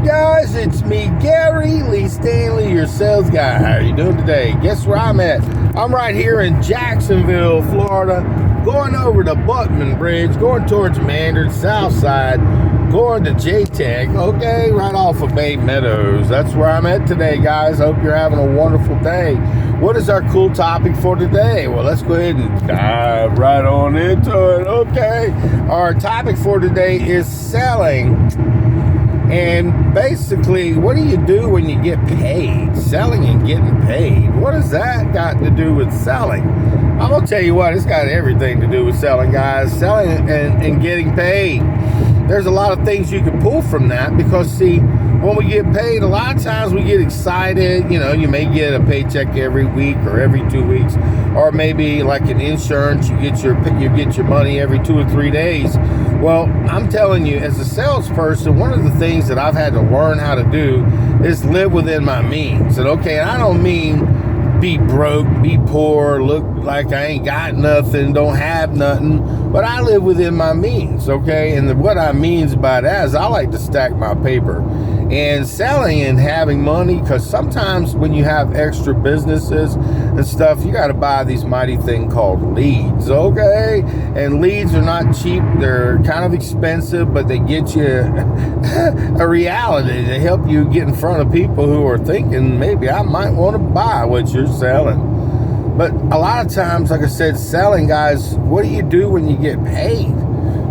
guys? It's me, Gary Lee Stanley, your sales guy. How are you doing today? Guess where I'm at? I'm right here in Jacksonville, Florida, going over the Buckman Bridge, going towards Mandarin, south side, going to J-Tech, okay, right off of Bay Meadows. That's where I'm at today, guys. Hope you're having a wonderful day. What is our cool topic for today? Well, let's go ahead and dive right on into it, okay? Our topic for today is selling. And basically, what do you do when you get paid? Selling and getting paid. What has that got to do with selling? I'm going to tell you what, it's got everything to do with selling, guys. Selling and getting paid. There's a lot of things you can pull from that because, see, when we get paid, a lot of times we get excited. You know, you may get a paycheck every week or every 2 weeks, or maybe like an insurance, you get your money every 2 or 3 days. Well, I'm telling you, as a salesperson, one of the things that I've had to learn how to do is live within my means. And okay, I don't mean be broke, be poor, look like I ain't got nothing, don't have nothing, but I live within my means, okay? And what I means by that is I like to stack my paper. And selling and having money, because sometimes when you have extra businesses and stuff, you got to buy these mighty thing called leads, okay? And leads are not cheap. They're kind of expensive, but they get you a reality. They help you get in front of people who are thinking, maybe I might want to buy what you're selling. But a lot of times, like I said, selling, guys, what do you do when you get paid?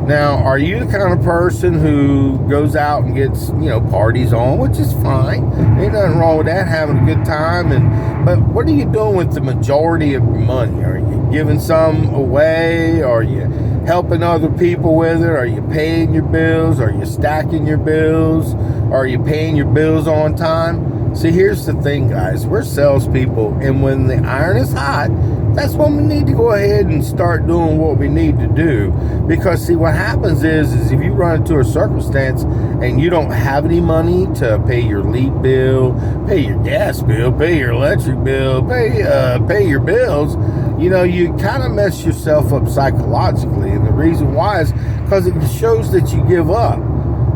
Now, are you the kind of person who goes out and gets, parties on, which is fine. Ain't nothing wrong with that, having a good time. But what are you doing with the majority of your money? Are you giving some away? Are you helping other people with it? Are you paying your bills? Are you stacking your bills? Are you paying your bills on time? See, here's the thing, guys. We're salespeople, and when the iron is hot, that's when we need to go ahead and start doing what we need to do. Because, see, what happens is if you run into a circumstance and you don't have any money to pay your lead bill, pay your gas bill, pay your electric bill, pay your bills, you kind of mess yourself up psychologically. And the reason why is because it shows that you give up.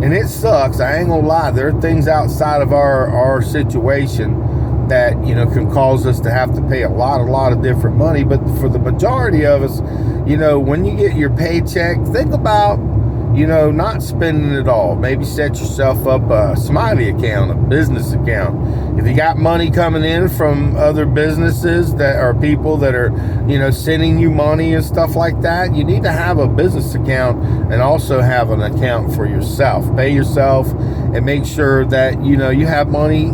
And it sucks. I ain't gonna lie. There are things outside of our situation that, can cause us to have to pay a lot of different money. But for the majority of us, when you get your paycheck, think about, not spending it all. Maybe set yourself up a Smiley account, a business account. If you got money coming in from other businesses that are people that are, sending you money and stuff like that, you need to have a business account and also have an account for yourself. Pay yourself and make sure that, you have money,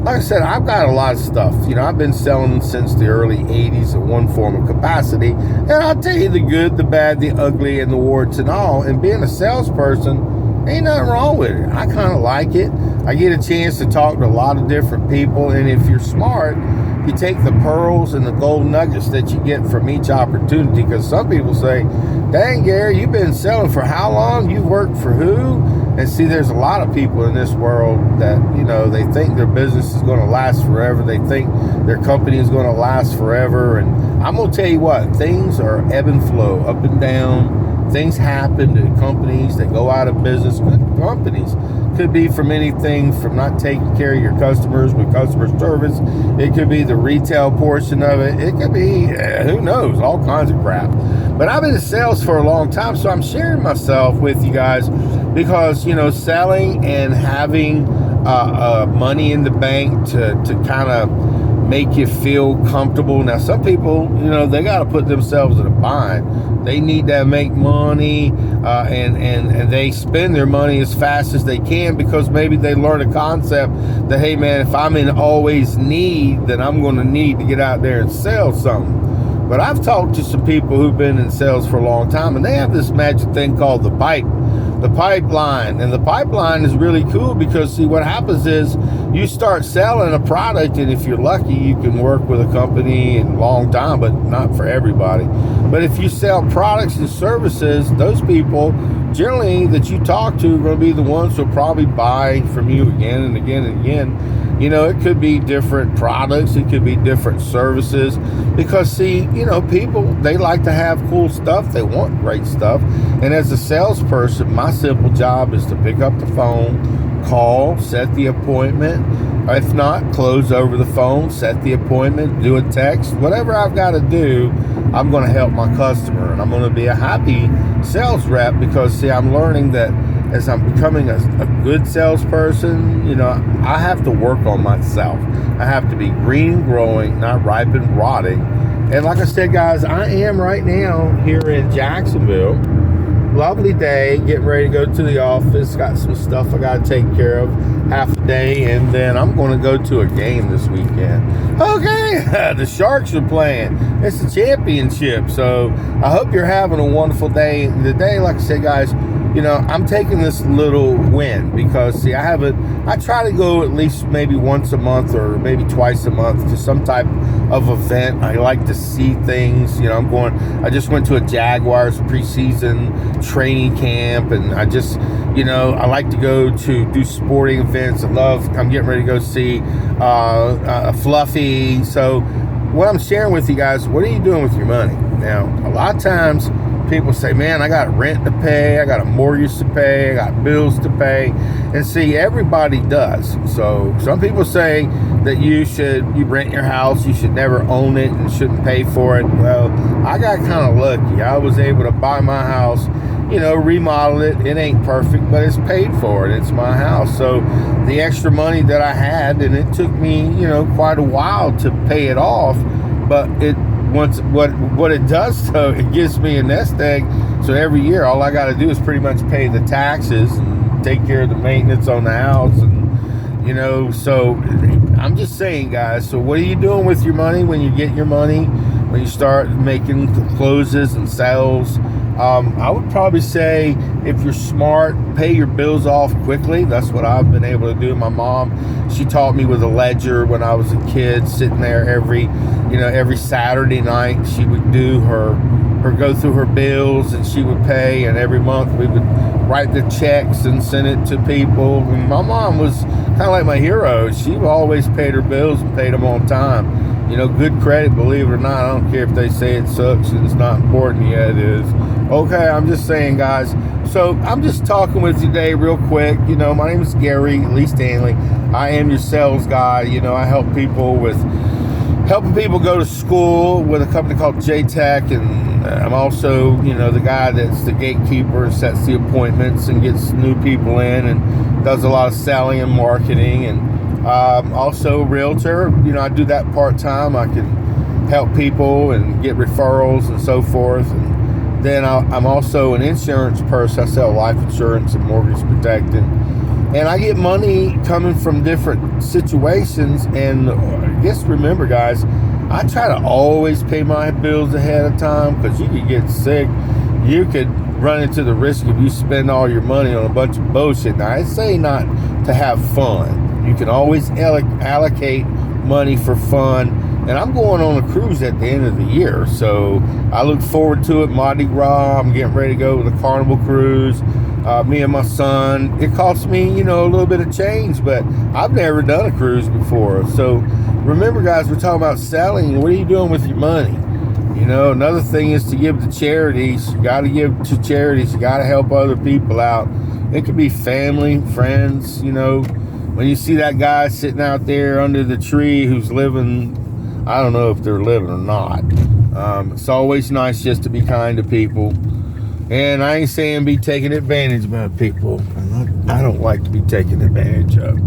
Like I said, I've got a lot of stuff. I've been selling since the early 80s in one form of capacity. And I'll tell you the good, the bad, the ugly, and the warts and all. And being a salesperson, ain't nothing wrong with it. I kind of like it. I get a chance to talk to a lot of different people. And if you're smart, you take the pearls and the gold nuggets that you get from each opportunity. Because some people say, dang, Gary, you've been selling for how long? You've worked for who? And see, there's a lot of people in this world that, they think their business is going to last forever. They think their company is going to last forever. And I'm going to tell you what, things are ebb and flow, up and down. Things happen to companies that go out of business. Good companies could be from anything from not taking care of your customers with customer service. It could be the retail portion of it. It could be, who knows, all kinds of crap. But I've been in sales for a long time, so I'm sharing myself with you guys because, selling and having money in the bank to kind of make you feel comfortable. Now, some people, they got to put themselves in a bind. They need to make money and they spend their money as fast as they can because maybe they learn a concept that, hey, man, if I'm in always need, then I'm going to need to get out there and sell something. But I've talked to some people who've been in sales for a long time, and they have this magic thing called the pipeline. And the pipeline is really cool because, see, what happens is you start selling a product, and if you're lucky, you can work with a company in a long time, but not for everybody. But if you sell products and services, those people generally that you talk to are going to be the ones who'll probably buy from you again and again and again. It could be different products. It could be different services because, see, people, they like to have cool stuff. They want great stuff. And as a salesperson, my simple job is to pick up the phone, call, set the appointment. If not, close over the phone, set the appointment, do a text. Whatever I've got to do, I'm going to help my customer. And I'm going to be a happy sales rep because, see, I'm learning that as I'm becoming a good salesperson, you know, I have to work on myself. I have to be green and growing, not ripe and rotting. And like I said, guys, I am right now here in Jacksonville. Lovely day, getting ready to go to the office. Got some stuff I got to take care of, half a day, and then I'm going to go to a game this weekend. Okay, the Sharks are playing. It's the championship, so I hope you're having a wonderful day. Today, like I said, guys, you know, I'm taking this little win because, see, I try to go at least maybe once a month or maybe twice a month to some type of event. I like to see things. You know, I just went to a Jaguars preseason training camp, and I just, you know, I like to go to do sporting events. I'm getting ready to go see Fluffy. So what I'm sharing with you guys, what are you doing with your money? Now, a lot of times people say, man, I got rent to pay, I got a mortgage to pay, I got bills to pay. And see, everybody does. So some people say that you rent your house, you should never own it and shouldn't pay for it. Well, I got kind of lucky. I was able to buy my house, you know, remodel it. It ain't perfect, but it's paid for and it's my house. So the extra money that I had, and it took me, you know, quite a while to pay it off, but what it does, though, it gives me a nest egg. So every year, all I got to do is pretty much pay the taxes and take care of the maintenance on the house, and you know. So I'm just saying, guys. So what are you doing with your money when you get your money? When you start making closes and sales? I would probably say, if you're smart, pay your bills off quickly. That's what I've been able to do. My mom, she taught me with a ledger when I was a kid, sitting there every Saturday night. She would do go through her bills, and she would pay, and every month we would write the checks and send it to people. And my mom was kind of like my hero. She always paid her bills and paid them on time. You know, good credit, believe it or not. I don't care if they say it sucks and it's not important. Yeah, it is. Okay, I'm just saying, guys. So I'm just talking with you today real quick. You know, my name is Gary Lee Stanley. I am your sales guy. You know, I help people with helping people go to school with a company called J-Tech, and I'm also, you know, the guy that's the gatekeeper and sets the appointments and gets new people in and does a lot of selling and marketing, and also a realtor. You know, I do that part-time. I can help people and get referrals and so forth. And then I'm also an insurance person. I sell life insurance and mortgage protecting. And I get money coming from different situations. And just remember, guys, I try to always pay my bills ahead of time, because you could get sick. You could run into the risk if you spend all your money on a bunch of bullshit. Now, I say not to have fun. You can always allocate money for fun. And I'm going on a cruise at the end of the year, so I look forward to it. Mardi Gras, I'm getting ready to go with a Carnival cruise. Me and my son. It costs me, you know, a little bit of change, but I've never done a cruise before. So remember, guys, we're talking about selling. What are you doing with your money? You know, another thing is to give to charities. You got to give to charities. You got to help other people out. It could be family, friends, you know. When you see that guy sitting out there under the tree who's living, I don't know if they're living or not. It's always nice just to be kind to people. And I ain't saying be taken advantage of people. I don't like to be taken advantage of.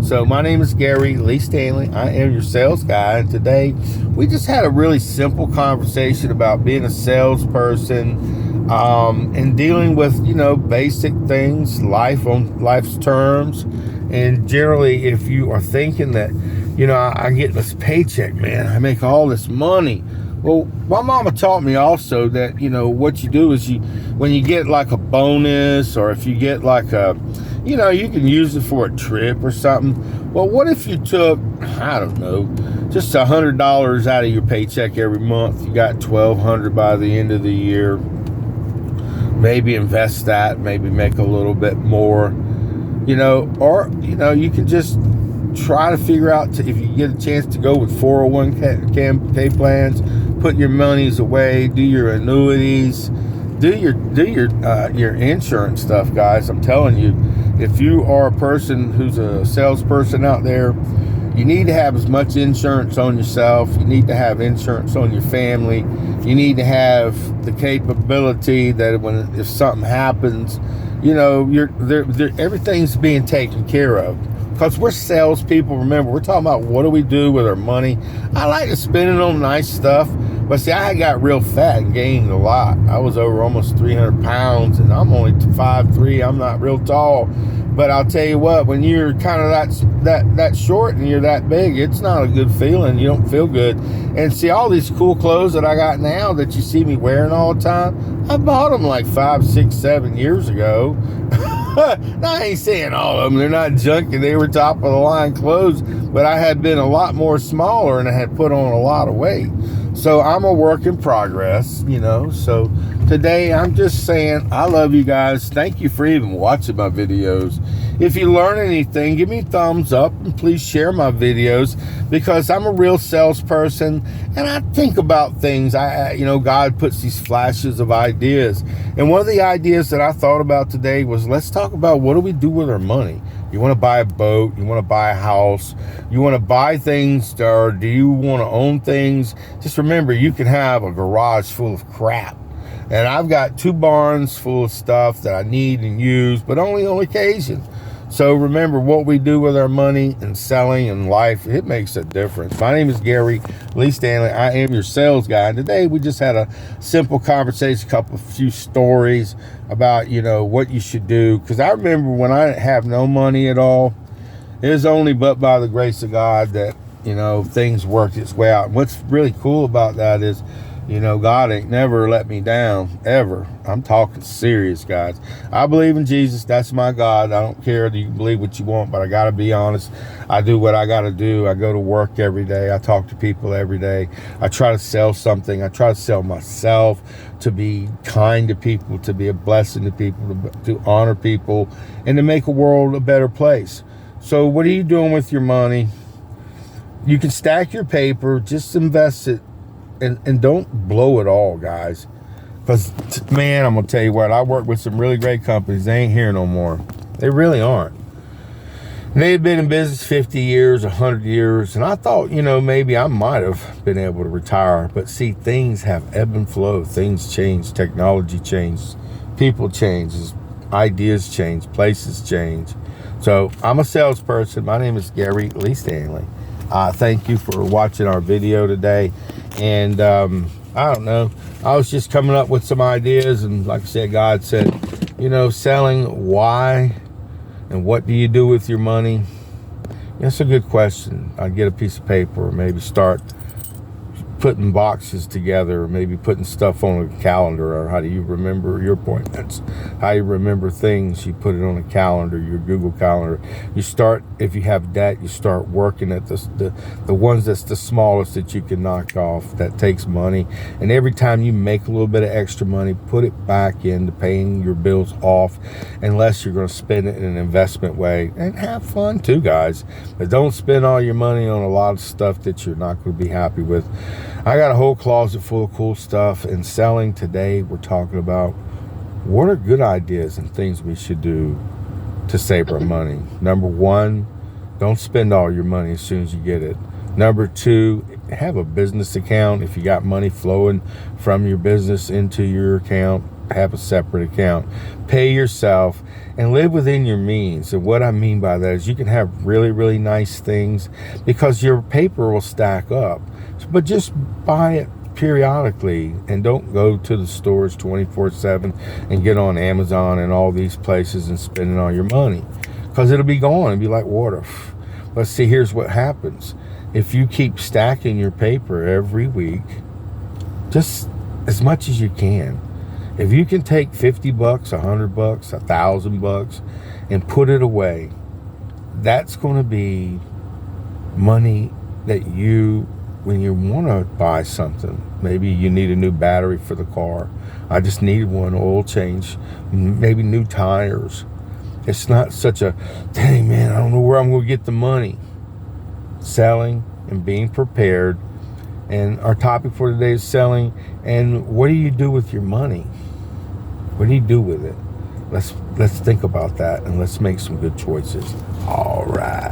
So my name is Gary Lee Stanley. I am your sales guy. And today we just had a really simple conversation about being a salesperson and dealing with, you know, basic things, life on life's terms. And generally, if you are thinking that, you know, I get this paycheck, man, I make all this money. Well, my mama taught me also that, you know, what you do is when you get like a bonus, or if you get like a, you know, you can use it for a trip or something. Well, what if you took, I don't know, just $100 out of your paycheck every month? You got $1,200 by the end of the year. Maybe invest that, maybe make a little bit more, you know, or, you know, you can just try to figure out if you get a chance to go with 401k plans, put your monies away, do your annuities, do your insurance stuff, guys. I'm telling you, if you are a person who's a salesperson out there, you need to have as much insurance on yourself. You need to have insurance on your family. You need to have the capability that if something happens, you know, everything's being taken care of. Because we're salespeople. Remember, we're talking about what do we do with our money. I like to spend it on nice stuff. But see, I got real fat and gained a lot. I was over almost 300 pounds, and I'm only 5'3". I'm not real tall. But I'll tell you what, when you're kind of that short and you're that big, it's not a good feeling. You don't feel good. And see, all these cool clothes that I got now that you see me wearing all the time, I bought them like 5, 6, 7 years ago. Now, I ain't saying all of them. They're not junky. They were top of the line clothes. But I had been a lot more smaller and I had put on a lot of weight. So I'm a work in progress, you know. So today I'm just saying I love you guys. Thank you for even watching my videos. If you learn anything, give me a thumbs up and please share my videos, because I'm a real salesperson and I think about things. You know, God puts these flashes of ideas. And one of the ideas that I thought about today was, let's talk about what do we do with our money. You want to buy a boat, you want to buy a house, you want to buy things, or do you want to own things? Just remember, you can have a garage full of crap. And I've got 2 barns full of stuff that I need and use, but only on occasion. So remember, what we do with our money and selling and life, it makes a difference. My name is Gary Lee Stanley. I am your sales guy. And today we just had a simple conversation, a few stories about, you know, what you should do. Because I remember when I didn't have no money at all, it was only but by the grace of God that, you know, things worked its way out. And what's really cool about that is, you know, God ain't never let me down, ever. I'm talking serious, guys. I believe in Jesus. That's my God. I don't care. You can believe what you want, but I got to be honest. I do what I got to do. I go to work every day. I talk to people every day. I try to sell something. I try to sell myself, to be kind to people, to be a blessing to people, to honor people, and to make a world a better place. So what are you doing with your money? You can stack your paper. Just invest it. And don't blow it all, guys. Because, man, I'm going to tell you what, I work with some really great companies. They ain't here no more. They really aren't. They've been in business 50 years, 100 years. And I thought, you know, maybe I might have been able to retire. But, see, things have ebb and flow. Things change. Technology changes. People changes. Ideas change. Places change. So, I'm a salesperson. My name is Gary Lee Stanley. Thank you for watching our video today. And I don't know, I was just coming up with some ideas, and like I said, God said, you know, selling, why and what do you do with your money? That's a good question. I'd get a piece of paper, or maybe start putting boxes together, or maybe putting stuff on a calendar. Or how do you remember your appointments? How you remember things? You put it on a calendar, your Google Calendar. You start, if you have debt, you start working at the ones that's the smallest that you can knock off. That takes money, and every time you make a little bit of extra money, put it back into paying your bills off, unless you're going to spend it in an investment way. And have fun too, guys, but don't spend all your money on a lot of stuff that you're not going to be happy with. I got a whole closet full of cool stuff. And selling today, we're talking about what are good ideas and things we should do to save our money. Number 1, don't spend all your money as soon as you get it. Number 2, have a business account. If you got money flowing from your business into your account, have a separate account. Pay yourself and live within your means. And what I mean by that is you can have really, really nice things because your paper will stack up. But just buy it periodically, and don't go to the stores 24/7 and get on Amazon and all these places and spending all your money, because it'll be gone and be like water. But see, here's what happens. If you keep stacking your paper every week, just as much as you can, if you can take $50, $100, $1,000 and put it away, that's going to be money that you, when you want to buy something, maybe you need a new battery for the car. I just needed one, oil change, maybe new tires. It's not such a, dang man, I don't know where I'm going to get the money. Selling and being prepared. And our topic for today is selling. And what do you do with your money? What do you do with it? Let's think about that and let's make some good choices. All right.